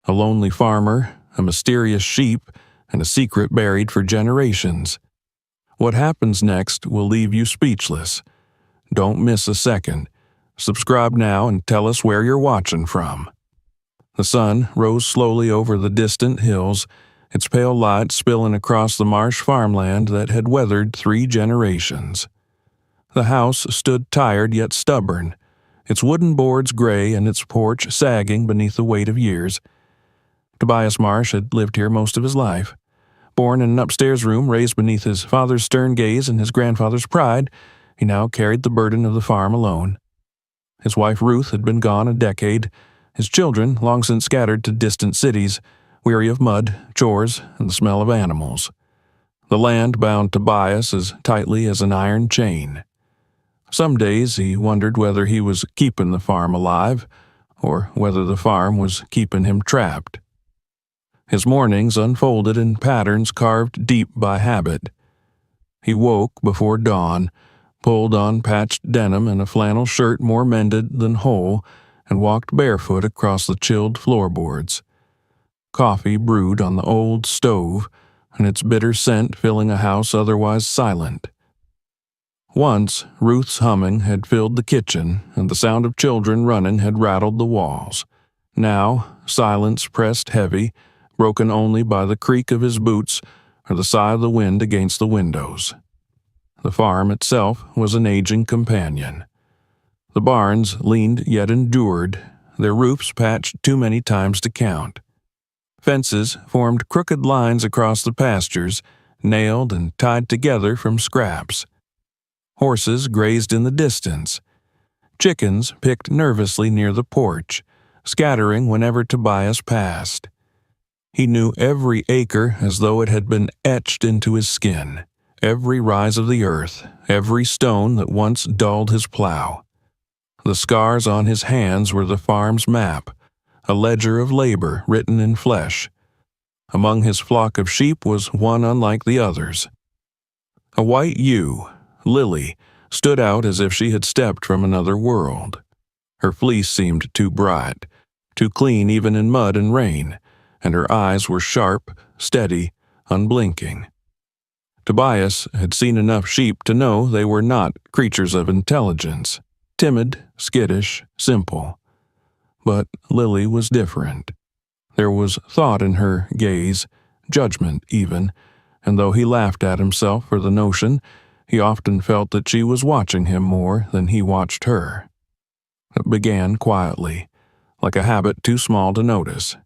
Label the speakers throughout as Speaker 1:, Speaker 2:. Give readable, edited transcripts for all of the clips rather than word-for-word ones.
Speaker 1: A lonely farmer, a mysterious sheep, and a secret buried for generations. What happens next will leave you speechless. Don't miss a second. Subscribe now and tell us where you're watching from. The sun rose slowly over the distant hills, its pale light spilling across the marsh farmland that had weathered 3 generations. The house stood tired yet stubborn, its wooden boards gray and its porch sagging beneath the weight of years. Tobias Marsh had lived here most of his life. Born in an upstairs room raised beneath his father's stern gaze and his grandfather's pride, he now carried the burden of the farm alone. His wife Ruth had been gone a decade, his children long since scattered to distant cities, weary of mud, chores, and the smell of animals. The land bound Tobias as tightly as an iron chain. Some days he wondered whether he was keeping the farm alive, or whether the farm was keeping him trapped. His mornings unfolded in patterns carved deep by habit. He woke before dawn, pulled on patched denim and a flannel shirt more mended than whole, and walked barefoot across the chilled floorboards. Coffee brewed on the old stove, and its bitter scent filling a house otherwise silent. Once, Ruth's humming had filled the kitchen, and the sound of children running had rattled the walls. Now, silence pressed heavy, broken only by the creak of his boots or the sigh of the wind against the windows. The farm itself was an aging companion. The barns leaned yet endured, their roofs patched too many times to count. Fences formed crooked lines across the pastures, nailed and tied together from scraps. Horses grazed in the distance. Chickens picked nervously near the porch, scattering whenever Tobias passed. He knew every acre as though it had been etched into his skin, every rise of the earth, every stone that once dulled his plow. The scars on his hands were the farm's map, a ledger of labor written in flesh. Among his flock of sheep was one unlike the others. A white ewe, Lily, stood out as if she had stepped from another world. Her fleece seemed too bright, too clean even in mud and rain, and her eyes were sharp, steady, unblinking. Tobias had seen enough sheep to know they were not creatures of intelligence, timid, skittish, simple. But Lily was different. There was thought in her gaze, judgment even, and though he laughed at himself for the notion, he often felt that she was watching him more than he watched her. It began quietly, like a habit too small to notice.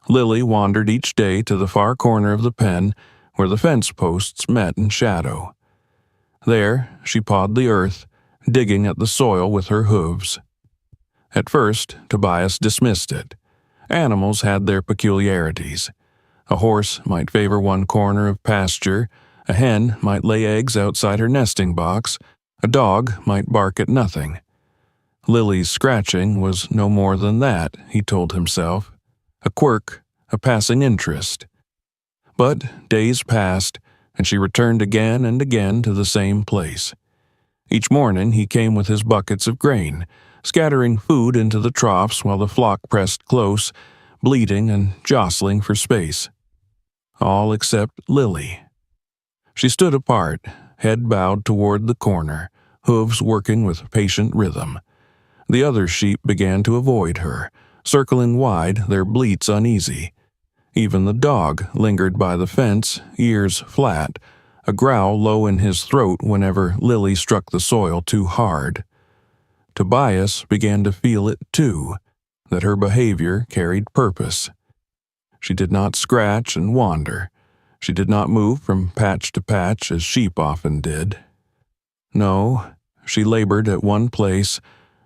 Speaker 1: Lily wandered each day to the far corner of the pen where the fence posts met in shadow. There she pawed the earth, digging at the soil with her hooves. At first, Tobias dismissed it. Animals had their peculiarities. A horse might favor one corner of pasture, a hen might lay eggs outside her nesting box, a dog might bark at nothing. Lily's scratching was no more than that, he told himself. A quirk, a passing interest. But days passed, and she returned again and again to the same place. Each morning he came with his buckets of grain, scattering food into the troughs while the flock pressed close, bleating and jostling for space. All except Lily. She stood apart, head bowed toward the corner, hooves working with patient rhythm. The other sheep began to avoid her, circling wide, their bleats uneasy. Even the dog lingered by the fence, ears flat, a growl low in his throat whenever Lily struck the soil too hard. Tobias began to feel it too, that her behavior carried purpose. She did not scratch and wander. She did not move from patch to patch as sheep often did. No, she labored at one place,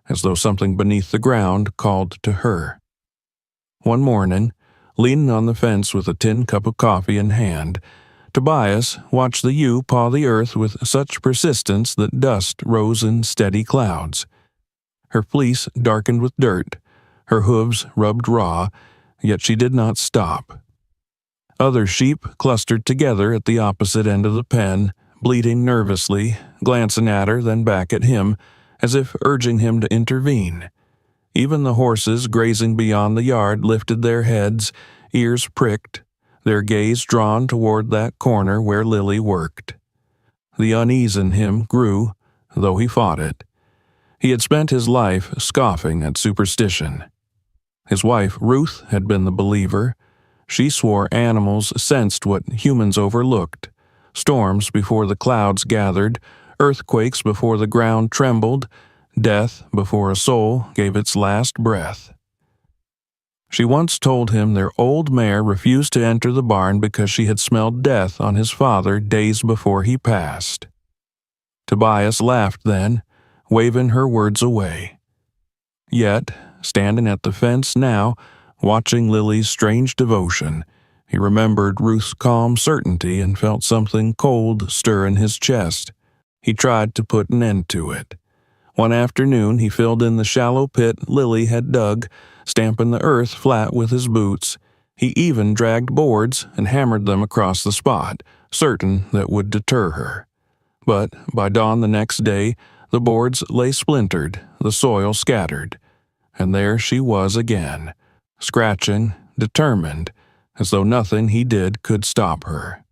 Speaker 1: as though something beneath the ground called to her. One morning, leaning on the fence with a tin cup of coffee in hand, Tobias watched the ewe paw the earth with such persistence that dust rose in steady clouds. Her fleece darkened with dirt, her hooves rubbed raw, yet she did not stop. Other sheep clustered together at the opposite end of the pen, bleating nervously, glancing at her then back at him, as if urging him to intervene. Even the horses grazing beyond the yard lifted their heads, ears pricked, their gaze drawn toward that corner where Lily worked. The unease in him grew, though he fought it. He had spent his life scoffing at superstition. His wife, Ruth, had been the believer. She swore animals sensed what humans overlooked: storms before the clouds gathered, earthquakes before the ground trembled, death before a soul gave its last breath. She once told him their old mare refused to enter the barn because she had smelled death on his father days before he passed. Tobias laughed then, waving her words away. Yet, standing at the fence now, watching Lily's strange devotion, he remembered Ruth's calm certainty and felt something cold stir in his chest. He tried to put an end to it. One afternoon he filled in the shallow pit Lily had dug, stamping the earth flat with his boots. He even dragged boards and hammered them across the spot, certain that would deter her. But by dawn the next day, the boards lay splintered, the soil scattered, and there she was again, scratching, determined, as though nothing he did could stop her.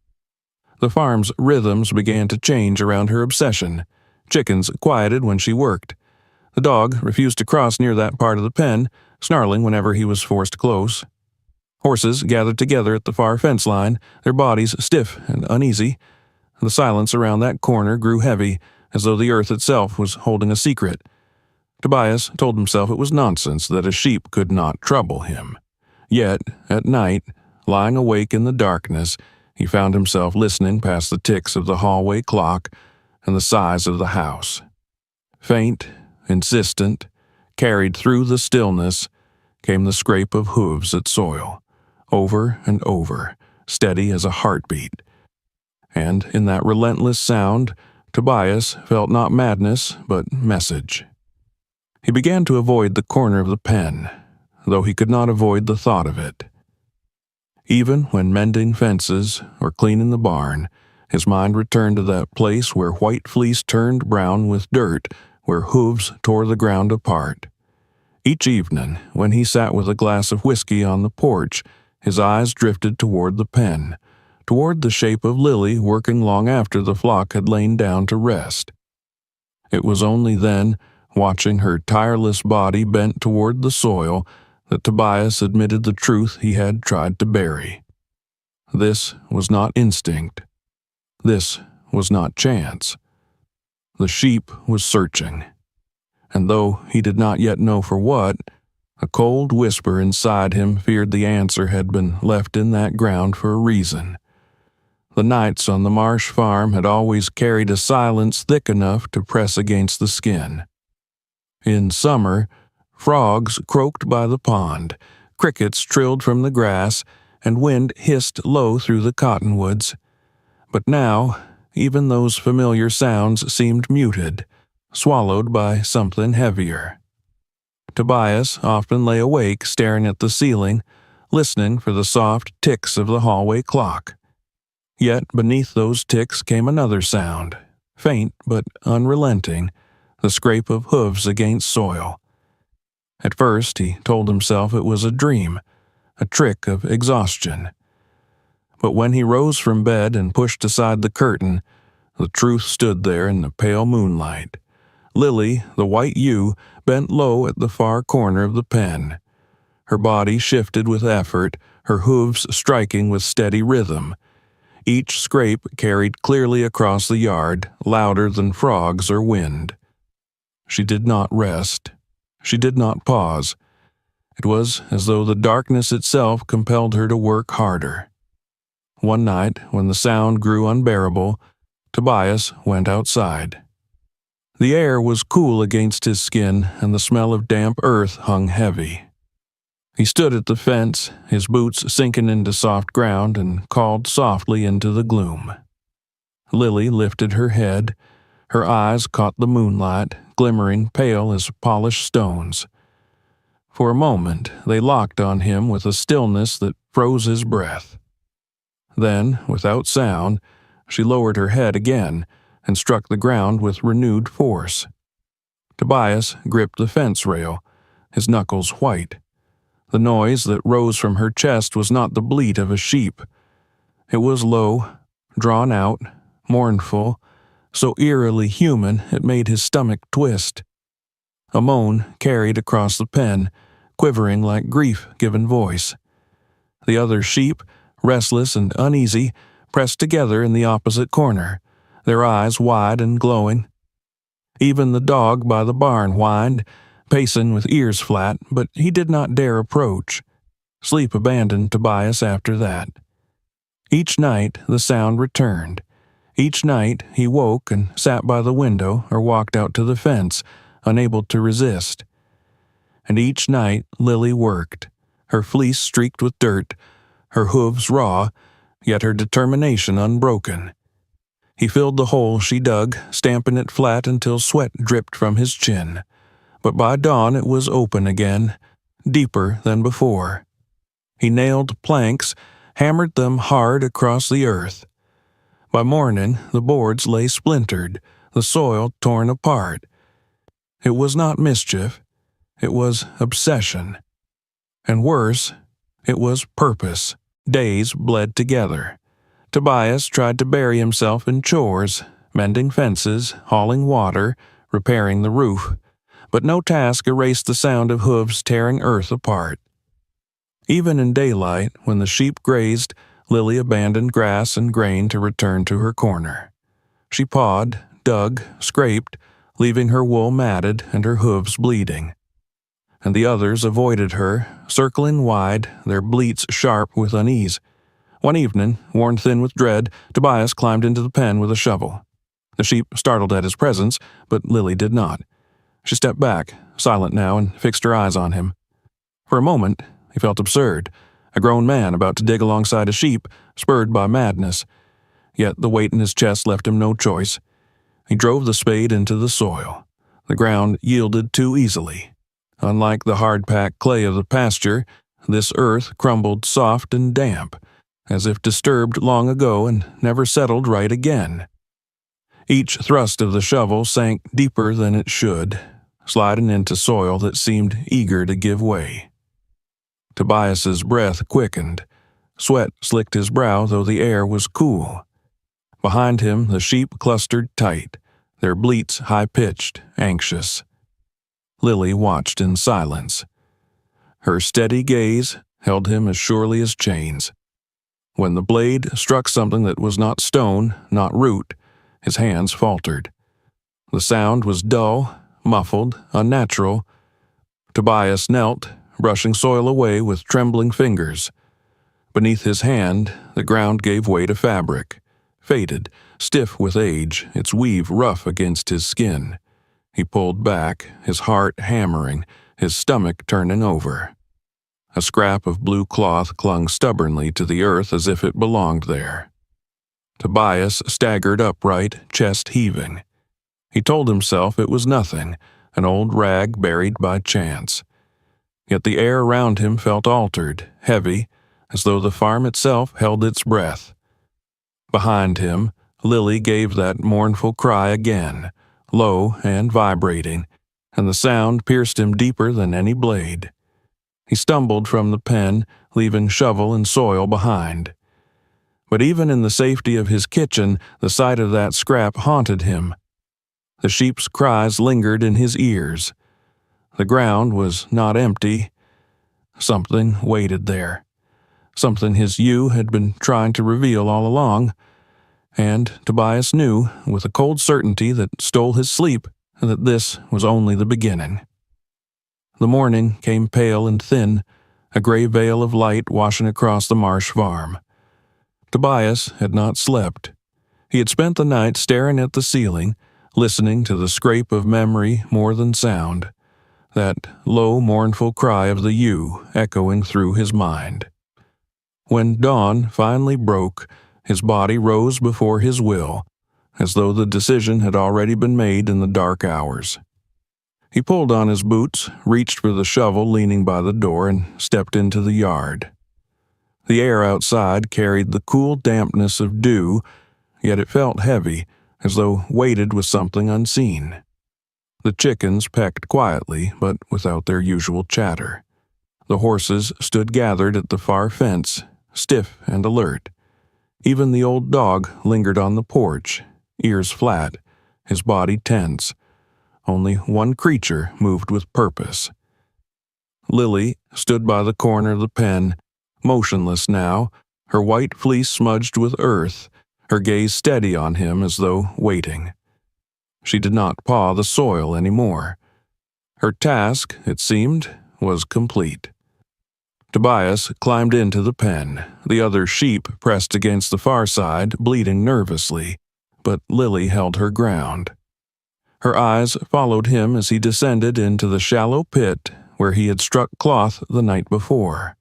Speaker 1: The farm's rhythms began to change around her obsession. Chickens quieted when she worked. The dog refused to cross near that part of the pen, snarling whenever he was forced close. Horses gathered together at the far fence line, their bodies stiff and uneasy. The silence around that corner grew heavy, as though the earth itself was holding a secret. Tobias told himself it was nonsense that a sheep could not trouble him. Yet, at night, lying awake in the darkness, he found himself listening past the ticks of the hallway clock and the sighs of the house. Faint, insistent, carried through the stillness, came the scrape of hooves at soil, over and over, steady as a heartbeat. And in that relentless sound, Tobias felt not madness, but message. He began to avoid the corner of the pen, though he could not avoid the thought of it. Even when mending fences or cleaning the barn, his mind returned to that place where white fleece turned brown with dirt, where hooves tore the ground apart. Each evening, when he sat with a glass of whiskey on the porch, his eyes drifted toward the pen, toward the shape of Lily working long after the flock had lain down to rest. It was only then, watching her tireless body bent toward the soil, that Tobias admitted the truth he had tried to bury. This was not instinct. This was not chance. The sheep was searching. And though he did not yet know for what, a cold whisper inside him feared the answer had been left in that ground for a reason. The nights on the Marsh farm had always carried a silence thick enough to press against the skin. In summer, frogs croaked by the pond, crickets trilled from the grass, and wind hissed low through the cottonwoods. But now, even those familiar sounds seemed muted, swallowed by something heavier. Tobias often lay awake staring at the ceiling, listening for the soft ticks of the hallway clock. Yet beneath those ticks came another sound, faint but unrelenting, the scrape of hooves against soil. At first he told himself it was a dream, a trick of exhaustion. But when he rose from bed and pushed aside the curtain, the truth stood there in the pale moonlight. Lily, the white ewe, bent low at the far corner of the pen. Her body shifted with effort, her hooves striking with steady rhythm. Each scrape carried clearly across the yard, louder than frogs or wind. She did not rest. She did not pause. It was as though the darkness itself compelled her to work harder. One night, when the sound grew unbearable, Tobias went outside. The air was cool against his skin, and the smell of damp earth hung heavy. He stood at the fence, his boots sinking into soft ground, and called softly into the gloom. Lily lifted her head. Her eyes caught the moonlight, glimmering pale as polished stones. For a moment they locked on him with a stillness that froze his breath. Then, without sound, she lowered her head again and struck the ground with renewed force. Tobias gripped the fence rail, his knuckles white. The noise that rose from her chest was not the bleat of a sheep. It was low, drawn out, mournful, so eerily human it made his stomach twist. A moan carried across the pen, quivering like grief given voice. The other sheep, restless and uneasy, pressed together in the opposite corner, their eyes wide and glowing. Even the dog by the barn whined, pacing with ears flat, but he did not dare approach. Sleep abandoned Tobias after that. Each night the sound returned. Each night he woke and sat by the window or walked out to the fence, unable to resist. And each night Lily worked, her fleece streaked with dirt, her hooves raw, yet her determination unbroken. He filled the hole she dug, stamping it flat until sweat dripped from his chin. But by dawn it was open again, deeper than before. He nailed planks, hammered them hard across the earth. By morning the boards lay splintered, the soil torn apart. It was not mischief, it was obsession. And worse, it was purpose. Days bled together. Tobias tried to bury himself in chores, mending fences, hauling water, repairing the roof, but no task erased the sound of hooves tearing earth apart. Even in daylight, when the sheep grazed, Lily abandoned grass and grain to return to her corner. She pawed, dug, scraped, leaving her wool matted and her hooves bleeding. And the others avoided her, circling wide, their bleats sharp with unease. One evening, worn thin with dread, Tobias climbed into the pen with a shovel. The sheep startled at his presence, but Lily did not. She stepped back, silent now, and fixed her eyes on him. For a moment, he felt absurd, a grown man about to dig alongside a sheep, spurred by madness. Yet the weight in his chest left him no choice. He drove the spade into the soil. The ground yielded too easily. Unlike the hard-packed clay of the pasture, this earth crumbled soft and damp, as if disturbed long ago and never settled right again. Each thrust of the shovel sank deeper than it should, sliding into soil that seemed eager to give way. Tobias's breath quickened. Sweat slicked his brow, though the air was cool. Behind him, the sheep clustered tight, their bleats high-pitched, anxious. Lily watched in silence. Her steady gaze held him as surely as chains. When the blade struck something that was not stone, not root, his hands faltered. The sound was dull, muffled, unnatural. Tobias knelt, brushing soil away with trembling fingers. Beneath his hand, the ground gave way to fabric, faded, stiff with age, its weave rough against his skin. He pulled back, his heart hammering, his stomach turning over. A scrap of blue cloth clung stubbornly to the earth as if it belonged there. Tobias staggered upright, chest heaving. He told himself it was nothing, an old rag buried by chance. Yet the air around him felt altered, heavy, as though the farm itself held its breath. Behind him, Lily gave that mournful cry again, low and vibrating, and the sound pierced him deeper than any blade. He stumbled from the pen, leaving shovel and soil behind. But even in the safety of his kitchen, the sight of that scrap haunted him. The sheep's cries lingered in his ears. The ground was not empty. Something waited there. Something his ewe had been trying to reveal all along. And Tobias knew, with a cold certainty that stole his sleep, that this was only the beginning. The morning came pale and thin, a gray veil of light washing across the marsh farm. Tobias had not slept. He had spent the night staring at the ceiling, listening to the scrape of memory more than sound, that low, mournful cry of the ewe echoing through his mind. When dawn finally broke, his body rose before his will, as though the decision had already been made in the dark hours. He pulled on his boots, reached for the shovel leaning by the door, and stepped into the yard. The air outside carried the cool dampness of dew, yet it felt heavy, as though weighted with something unseen. The chickens pecked quietly, but without their usual chatter. The horses stood gathered at the far fence, stiff and alert. Even the old dog lingered on the porch, ears flat, his body tense. Only one creature moved with purpose. Lily stood by the corner of the pen, motionless now, her white fleece smudged with earth, her gaze steady on him as though waiting. She did not paw the soil any more. Her task, it seemed, was complete. Tobias climbed into the pen, the other sheep pressed against the far side, bleating nervously, but Lily held her ground. Her eyes followed him as he descended into the shallow pit where he had struck cloth the night before.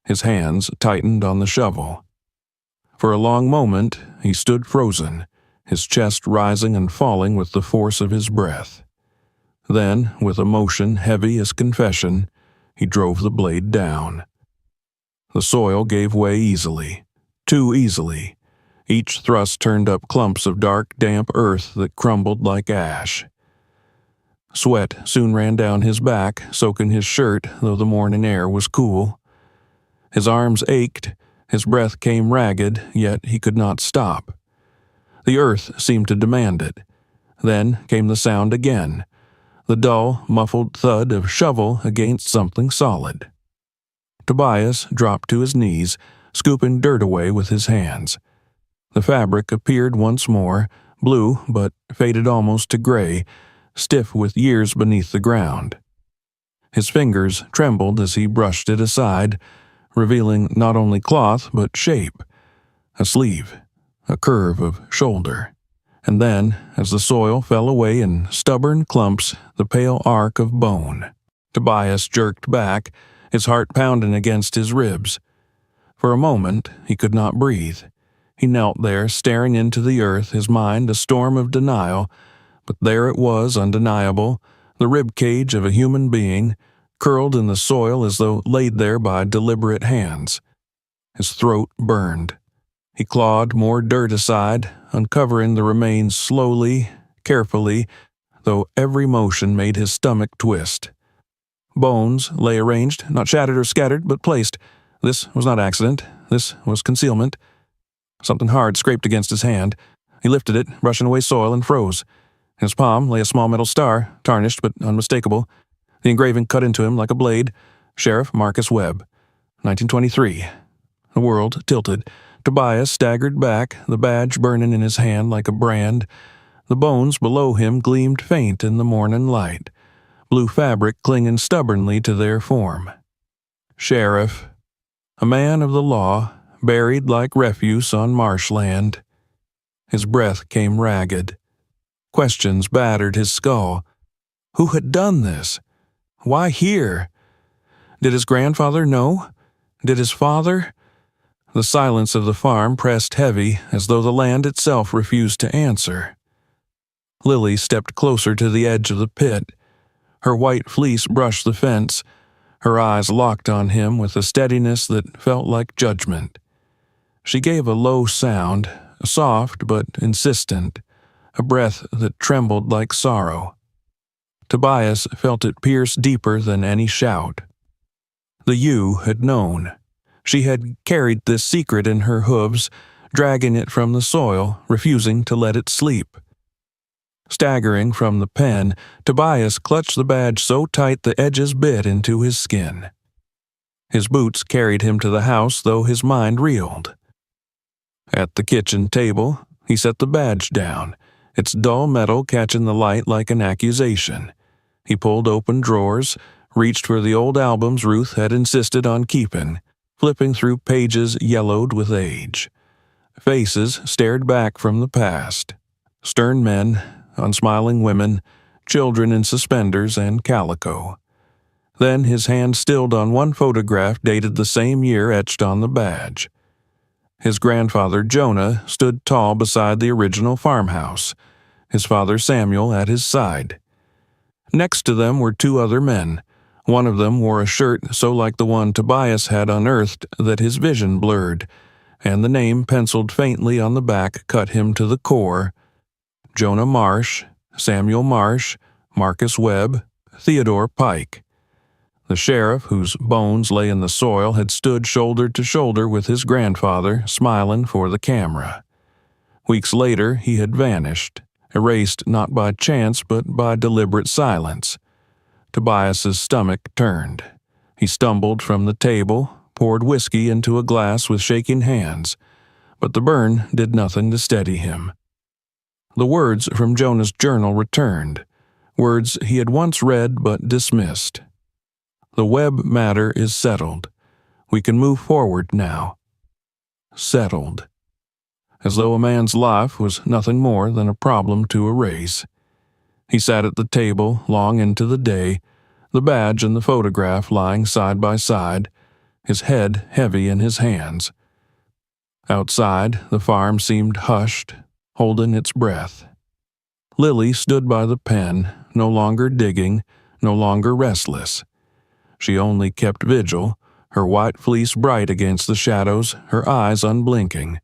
Speaker 1: His hands tightened on the shovel. For a long moment he stood frozen, his chest rising and falling with the force of his breath. Then, with a motion heavy as confession, he drove the blade down. The soil gave way easily, too easily. Each thrust turned up clumps of dark, damp earth that crumbled like ash. Sweat soon ran down his back, soaking his shirt, though the morning air was cool. His arms ached, his breath came ragged, yet he could not stop. The earth seemed to demand it. Then came the sound again, the dull, muffled thud of shovel against something solid. Tobias dropped to his knees, scooping dirt away with his hands. The fabric appeared once more, blue but faded almost to gray, stiff with years beneath the ground. His fingers trembled as he brushed it aside, revealing not only cloth but shape, a sleeve, a curve of shoulder, and then, as the soil fell away in stubborn clumps, the pale arc of bone. Tobias jerked back, his heart pounding against his ribs. For a moment he could not breathe. He knelt there, staring into the earth, his mind a storm of denial, but there it was, undeniable, the rib cage of a human being, curled in the soil as though laid there by deliberate hands. His throat burned. He clawed more dirt aside, uncovering the remains slowly, carefully, though every motion made his stomach twist. Bones lay arranged, not shattered or scattered, but placed. This was not accident. This was concealment. Something hard scraped against his hand. He lifted it, brushing away soil, and froze. In his palm lay a small metal star, tarnished but unmistakable. The engraving cut into him like a blade. Sheriff Marcus Webb. 1923. The world tilted. Tobias staggered back, the badge burning in his hand like a brand. The bones below him gleamed faint in the morning light, blue fabric clinging stubbornly to their form. Sheriff. A man of the law, buried like refuse on marshland. His breath came ragged. Questions battered his skull. Who had done this? Why here? Did his grandfather know? Did his father? The silence of the farm pressed heavy, as though the land itself refused to answer. Lily stepped closer to the edge of the pit. Her white fleece brushed the fence, her eyes locked on him with a steadiness that felt like judgment. She gave a low sound, soft but insistent, a breath that trembled like sorrow. Tobias felt it pierce deeper than any shout. The ewe had known. She had carried this secret in her hooves, dragging it from the soil, refusing to let it sleep. Staggering from the pen, Tobias clutched the badge so tight the edges bit into his skin. His boots carried him to the house, though his mind reeled. At the kitchen table, he set the badge down, its dull metal catching the light like an accusation. He pulled open drawers, reached for the old albums Ruth had insisted on keeping, flipping through pages yellowed with age. Faces stared back from the past. Stern men, unsmiling women, children in suspenders and calico. Then his hand stilled on one photograph dated the same year etched on the badge. His grandfather, Jonah, stood tall beside the original farmhouse, his father Samuel at his side. Next to them were two other men. One of them wore a shirt so like the one Tobias had unearthed that his vision blurred, and the name penciled faintly on the back cut him to the core. Jonah Marsh, Samuel Marsh, Marcus Webb, Theodore Pike. The sheriff, whose bones lay in the soil, had stood shoulder to shoulder with his grandfather, smiling for the camera. Weeks later, he had vanished, erased not by chance but by deliberate silence. Tobias's stomach turned. He stumbled from the table, poured whiskey into a glass with shaking hands, but the burn did nothing to steady him. The words from Jonah's journal returned, words he had once read but dismissed. The Webb matter is settled. We can move forward now. Settled. As though a man's life was nothing more than a problem to erase. He sat at the table long into the day, the badge and the photograph lying side by side, his head heavy in his hands. Outside, the farm seemed hushed, holding its breath. Lily stood by the pen, no longer digging, no longer restless. She only kept vigil, her white fleece bright against the shadows, her eyes unblinking.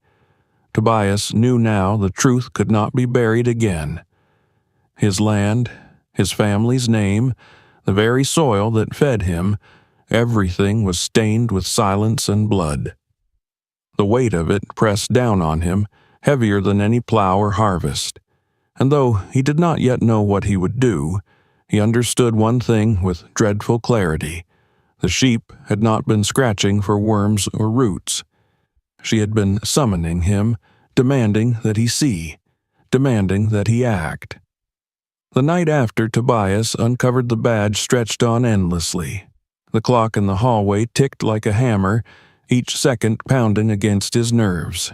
Speaker 1: Tobias knew now the truth could not be buried again. His land, his family's name, the very soil that fed him, everything was stained with silence and blood. The weight of it pressed down on him, heavier than any plow or harvest. And though he did not yet know what he would do, he understood one thing with dreadful clarity. The sheep had not been scratching for worms or roots. She had been summoning him, demanding that he see, demanding that he act. The night after Tobias uncovered the badge stretched on endlessly. The clock in the hallway ticked like a hammer, each second pounding against his nerves.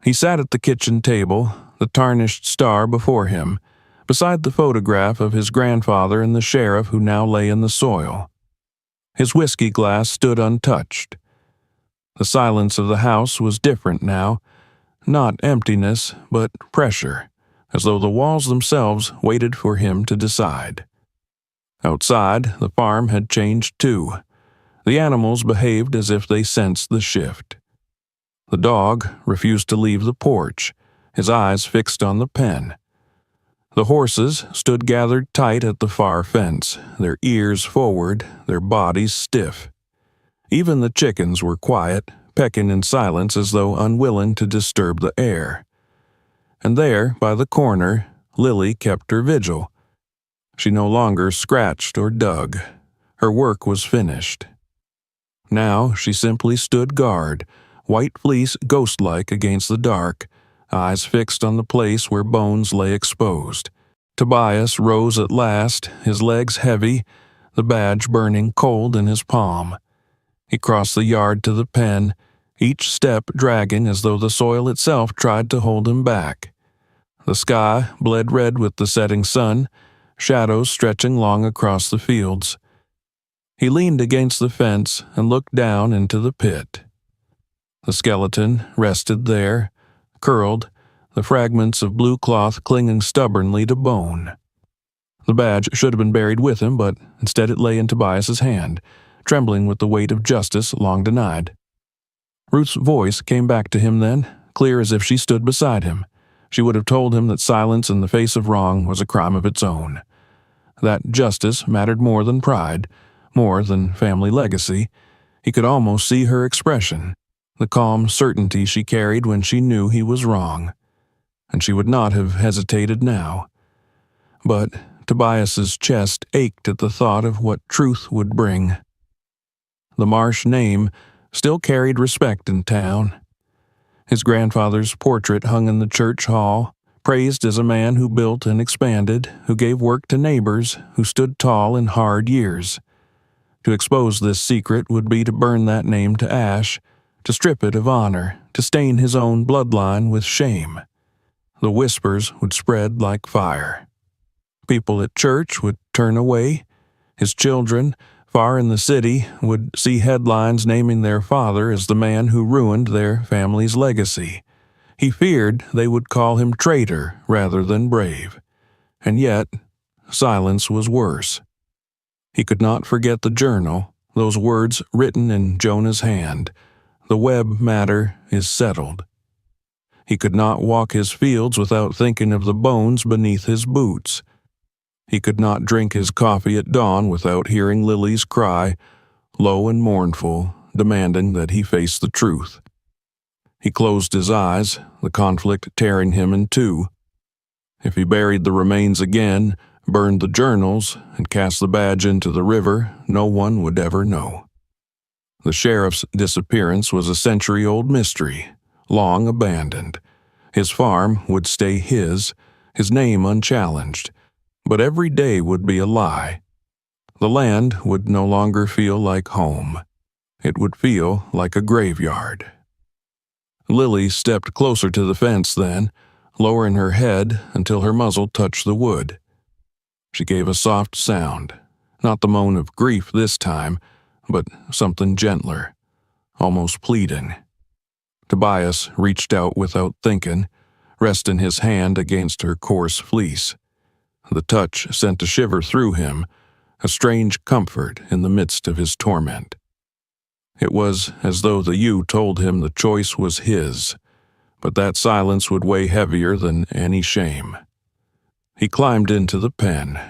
Speaker 1: He sat at the kitchen table, the tarnished star before him, beside the photograph of his grandfather and the sheriff who now lay in the soil. His whiskey glass stood untouched. The silence of the house was different now, not emptiness, but pressure, as though the walls themselves waited for him to decide. Outside, the farm had changed too. The animals behaved as if they sensed the shift. The dog refused to leave the porch, his eyes fixed on the pen. The horses stood gathered tight at the far fence, their ears forward, their bodies stiff. Even the chickens were quiet, pecking in silence as though unwilling to disturb the air. And there, by the corner, Lily kept her vigil. She no longer scratched or dug. Her work was finished. Now she simply stood guard, white fleece ghost-like against the dark, eyes fixed on the place where bones lay exposed. Tobias rose at last, his legs heavy, the badge burning cold in his palm. He crossed the yard to the pen, each step dragging as though the soil itself tried to hold him back. The sky bled red with the setting sun, shadows stretching long across the fields. He leaned against the fence and looked down into the pit. The skeleton rested there, curled, the fragments of blue cloth clinging stubbornly to bone. The badge should have been buried with him, but instead it lay in Tobias's hand, trembling with the weight of justice long denied. Ruth's voice came back to him then, clear as if she stood beside him. She would have told him that silence in the face of wrong was a crime of its own. That justice mattered more than pride, more than family legacy. He could almost see her expression, the calm certainty she carried when she knew he was wrong. And she would not have hesitated now. But Tobias's chest ached at the thought of what truth would bring. The Marsh name still carried respect in town. His grandfather's portrait hung in the church hall, praised as a man who built and expanded, who gave work to neighbors, who stood tall in hard years. To expose this secret would be to burn that name to ash, to strip it of honor, to stain his own bloodline with shame. The whispers would spread like fire. People at church would turn away. His children, far in the city, would see headlines naming their father as the man who ruined their family's legacy. He feared they would call him traitor rather than brave. And yet, silence was worse. He could not forget the journal, those words written in Jonah's hand. The Webb matter is settled. He could not walk his fields without thinking of the bones beneath his boots. He could not drink his coffee at dawn without hearing Lily's cry, low and mournful, demanding that he face the truth. He closed his eyes, the conflict tearing him in two. If he buried the remains again, burned the journals, and cast the badge into the river, no one would ever know. The sheriff's disappearance was a century-old mystery, long abandoned. His farm would stay his name unchallenged, but every day would be a lie. The land would no longer feel like home. It would feel like a graveyard. Lily stepped closer to the fence then, lowering her head until her muzzle touched the wood. She gave a soft sound, not the moan of grief this time, but something gentler, almost pleading. Tobias reached out without thinking, resting his hand against her coarse fleece. The touch sent a shiver through him, a strange comfort in the midst of his torment. It was as though the ewe told him the choice was his, but that silence would weigh heavier than any shame. He climbed into the pen.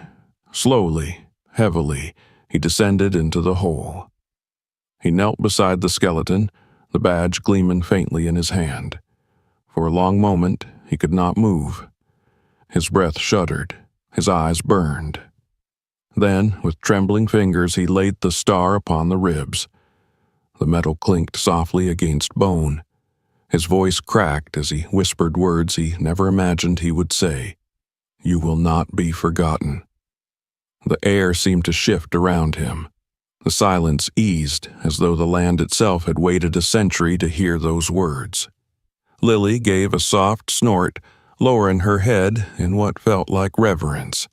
Speaker 1: Slowly, heavily, he descended into the hole. He knelt beside the skeleton, the badge gleaming faintly in his hand. For a long moment, he could not move. His breath shuddered, his eyes burned. Then, with trembling fingers, he laid the star upon the ribs. The metal clinked softly against bone. His voice cracked as he whispered words he never imagined he would say. "You will not be forgotten." The air seemed to shift around him. The silence eased, as though the land itself had waited a century to hear those words. Lily gave a soft snort, lowering her head in what felt like reverence.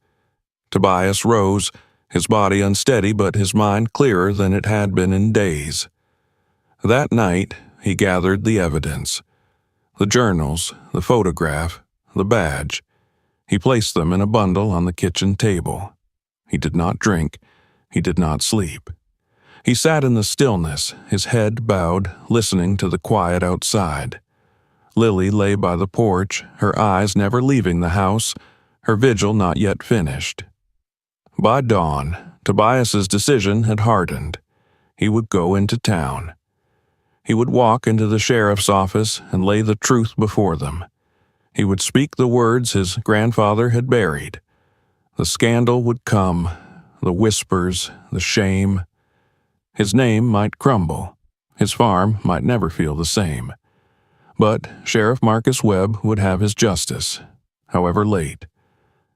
Speaker 1: Tobias rose, his body unsteady but his mind clearer than it had been in days. That night, he gathered the evidence. The journals, the photograph, the badge. He placed them in a bundle on the kitchen table. He did not drink. He did not sleep. He sat in the stillness, his head bowed, listening to the quiet outside. Lily lay by the porch, her eyes never leaving the house, her vigil not yet finished. By dawn, Tobias's decision had hardened. He would go into town. He would walk into the sheriff's office and lay the truth before them. He would speak the words his grandfather had buried. The scandal would come, the whispers, the shame. His name might crumble. His farm might never feel the same. But Sheriff Marcus Webb would have his justice, however late,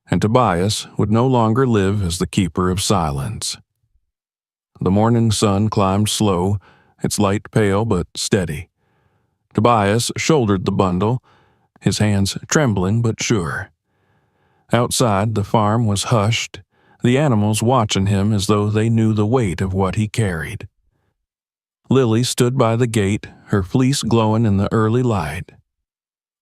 Speaker 1: and Tobias would no longer live as the keeper of silence. The morning sun climbed slow, its light pale but steady. Tobias shouldered the bundle, his hands trembling but sure. Outside, the farm was hushed, the animals watching him as though they knew the weight of what he carried. Lily stood by the gate, her fleece glowing in the early light.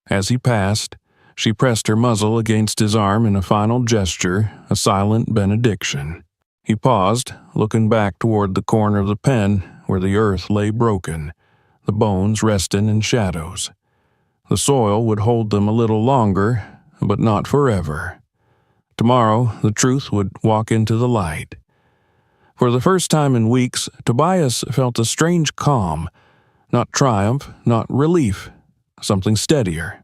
Speaker 1: As he passed, she pressed her muzzle against his arm in a final gesture, a silent benediction. He paused, looking back toward the corner of the pen where the earth lay broken, the bones resting in shadows. The soil would hold them a little longer, but not forever. Tomorrow, the truth would walk into the light. For the first time in weeks, Tobias felt a strange calm, not triumph, not relief, something steadier.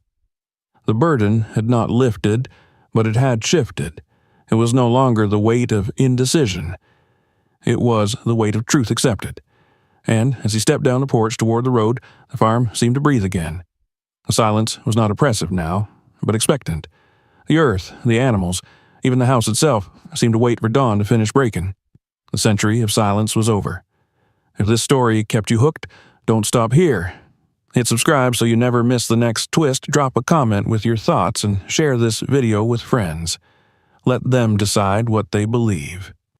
Speaker 1: The burden had not lifted, but it had shifted. It was no longer the weight of indecision. It was the weight of truth accepted. And as he stepped down the porch toward the road, the farm seemed to breathe again. The silence was not oppressive now, but expectant. The earth, the animals, even the house itself seemed to wait for dawn to finish breaking. The century of silence was over. If this story kept you hooked, don't stop here. Hit subscribe so you never miss the next twist, drop a comment with your thoughts, and share this video with friends. Let them decide what they believe.